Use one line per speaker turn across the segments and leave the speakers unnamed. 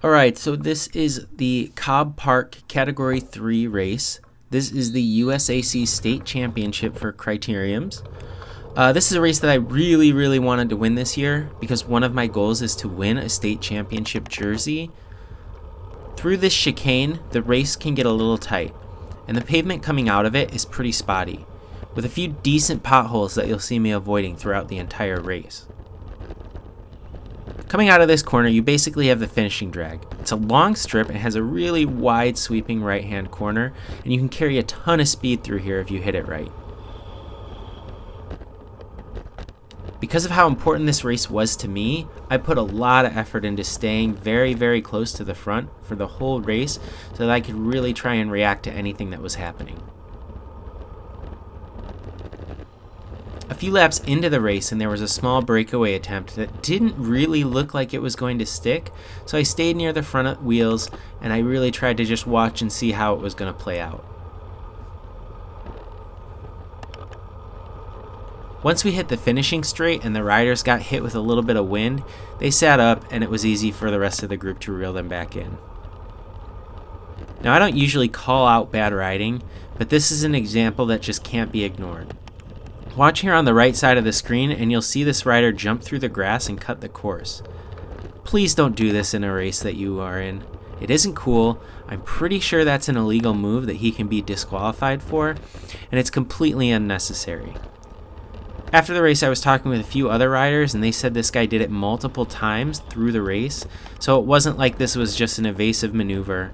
Alright, so this is the Cobb Park Category 3 race. This is the USAC State Championship for criteriums. This is a race that I really wanted to win this year because one of my goals is to win a state championship jersey. Through this chicane, the race can get a little tight, and the pavement coming out of it is pretty spotty, with a few decent potholes that you'll see me avoiding throughout the entire race. Coming out of this corner, you basically have the finishing drag. It's a long strip and has a really wide sweeping right-hand corner, and you can carry a ton of speed through here if you hit it right. Because of how important this race was to me, I put a lot of effort into staying very close to the front for the whole race so that I could really try and react to anything that was happening. A few laps into the race and there was a small breakaway attempt that didn't really look like it was going to stick, so I stayed near the front wheels and I really tried to just watch and see how it was going to play out. Once we hit the finishing straight and the riders got hit with a little bit of wind, they sat up and it was easy for the rest of the group to reel them back in. Now I don't usually call out bad riding, but this is an example that just can't be ignored. Watch here on the right side of the screen and you'll see this rider jump through the grass and cut the course. Please don't do this in a race that you are in. It isn't cool. I'm pretty sure that's an illegal move that he can be disqualified for, and it's completely unnecessary. After the race, I was talking with a few other riders and they said this guy did it multiple times through the race, so it wasn't like this was just an evasive maneuver.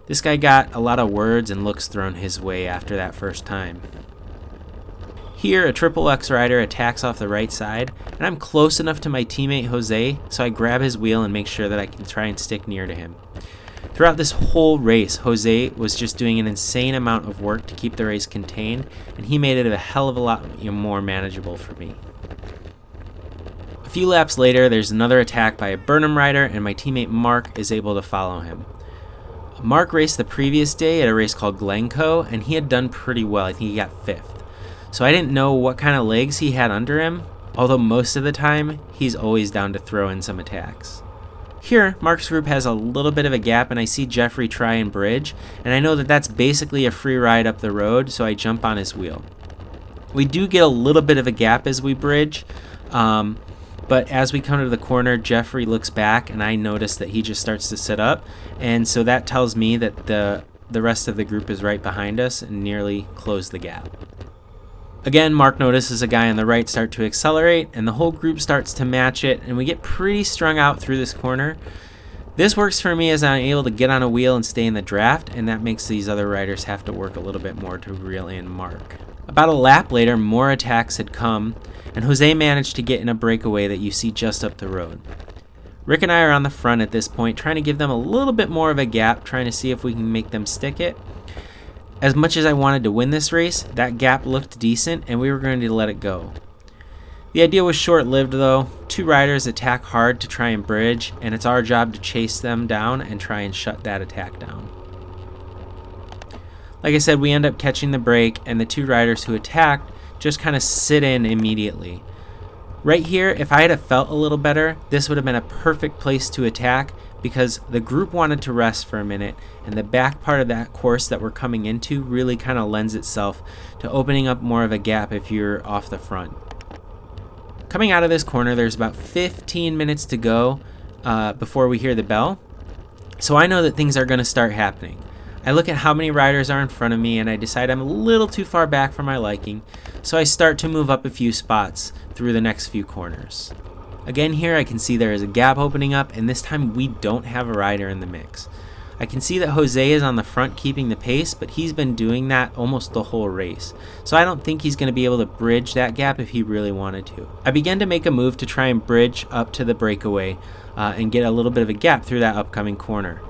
This guy got a lot of words and looks thrown his way after that first time. Here, a Triple X rider attacks off the right side, and I'm close enough to my teammate Jose, so I grab his wheel and make sure that I can try and stick near to him. Throughout this whole race, Jose was just doing an insane amount of work to keep the race contained, and he made it a hell of a lot more manageable for me. A few laps later, there's another attack by a Burnham rider, and my teammate Mark is able to follow him. Mark raced the previous day at a race called Glencoe, and he had done pretty well. I think he got 5th. So I didn't know what kind of legs he had under him, although most of the time, he's always down to throw in some attacks. Here, Mark's group has a little bit of a gap and I see Jeffrey try and bridge, and I know that that's basically a free ride up the road, so I jump on his wheel. We do get a little bit of a gap as we bridge, but as we come to the corner, Jeffrey looks back and I notice that he just starts to sit up, and so that tells me that the rest of the group is right behind us and nearly closed the gap. Again, Mark notices a guy on the right start to accelerate, and the whole group starts to match it, and we get pretty strung out through this corner. This works for me as I'm able to get on a wheel and stay in the draft, and that makes these other riders have to work a little bit more to reel in Mark. About a lap later, more attacks had come, and Jose managed to get in a breakaway that you see just up the road. Rick and I are on the front at this point, trying to give them a little bit more of a gap, trying to see if we can make them stick it. As much as I wanted to win this race, that gap looked decent and we were going to let it go. The idea was short-lived though. 2 riders attack hard to try and bridge, and it's our job to chase them down and try and shut that attack down. Like I said, we end up catching the break, and the 2 riders who attacked just kind of sit in immediately. Right here, if I had have felt a little better, this would have been a perfect place to attack because the group wanted to rest for a minute, and the back part of that course that we're coming into really kind of lends itself to opening up more of a gap if you're off the front. Coming out of this corner, there's about 15 minutes to go before we hear the bell, so I know that things are going to start happening. I look at how many riders are in front of me and I decide I'm a little too far back for my liking, so I start to move up a few spots through the next few corners. Again here I can see there is a gap opening up, and this time we don't have a rider in the mix. I can see that Jose is on the front keeping the pace, but he's been doing that almost the whole race, so I don't think he's going to be able to bridge that gap if he really wanted to. I began to make a move to try and bridge up to the breakaway and get a little bit of a gap through that upcoming corner.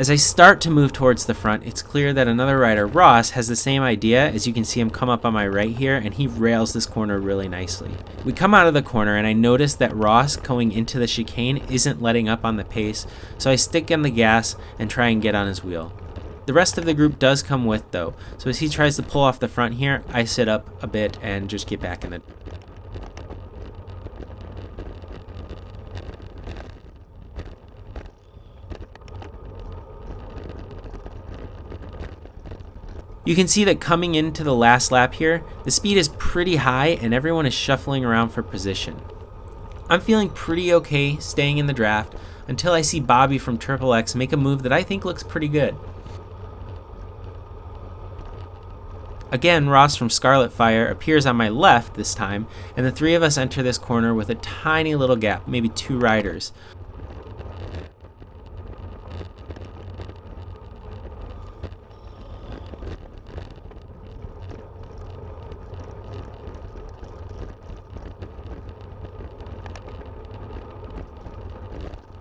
As I start to move towards the front, it's clear that another rider, Ross, has the same idea. As you can see him come up on my right here, and he rails this corner really nicely. We come out of the corner, and I notice that Ross, going into the chicane, isn't letting up on the pace, so I stick on the gas and try and get on his wheel. The rest of the group does come with, though, so as he tries to pull off the front here, I sit up a bit and just get back in the... You can see that coming into the last lap here, the speed is pretty high and everyone is shuffling around for position. I'm feeling pretty okay staying in the draft until I see Bobby from Triple X make a move that I think looks pretty good. Again, Ross from Scarlet Fire appears on my left this time, and the three of us enter this corner with a tiny little gap, maybe 2 riders.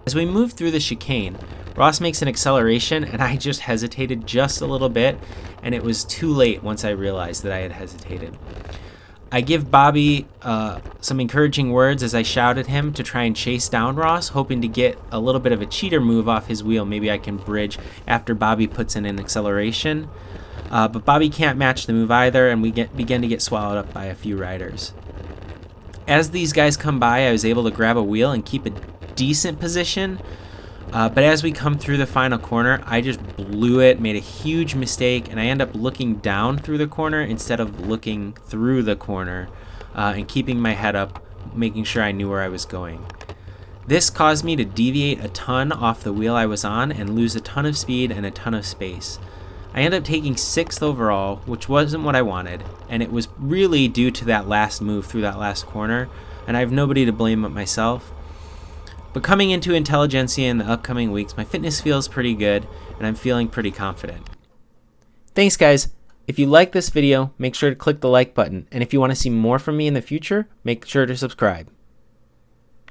As we move through the chicane, Ross makes an acceleration and I just hesitated just a little bit, and it was too late once I realized that I had hesitated. I give Bobby some encouraging words as I shout at him to try and chase down Ross, hoping to get a little bit of a cheater move off his wheel. Maybe I can bridge after Bobby puts in an acceleration. But Bobby can't match the move either, and we begin to get swallowed up by a few riders. As these guys come by, I was able to grab a wheel and keep a decent position, but as we come through the final corner, I just blew it, made a huge mistake, and I end up looking down through the corner instead of looking through the corner, and keeping my head up, making sure I knew where I was going. This caused me to deviate a ton off the wheel I was on and lose a ton of speed and a ton of space. I ended up taking 6th overall, which wasn't what I wanted, and it was really due to that last move through that last corner, and I have nobody to blame but myself. But coming into Intelligentsia in the upcoming weeks, my fitness feels pretty good, and I'm feeling pretty confident. Thanks, guys. If you like this video, make sure to click the like button, and if you want to see more from me in the future, make sure to subscribe.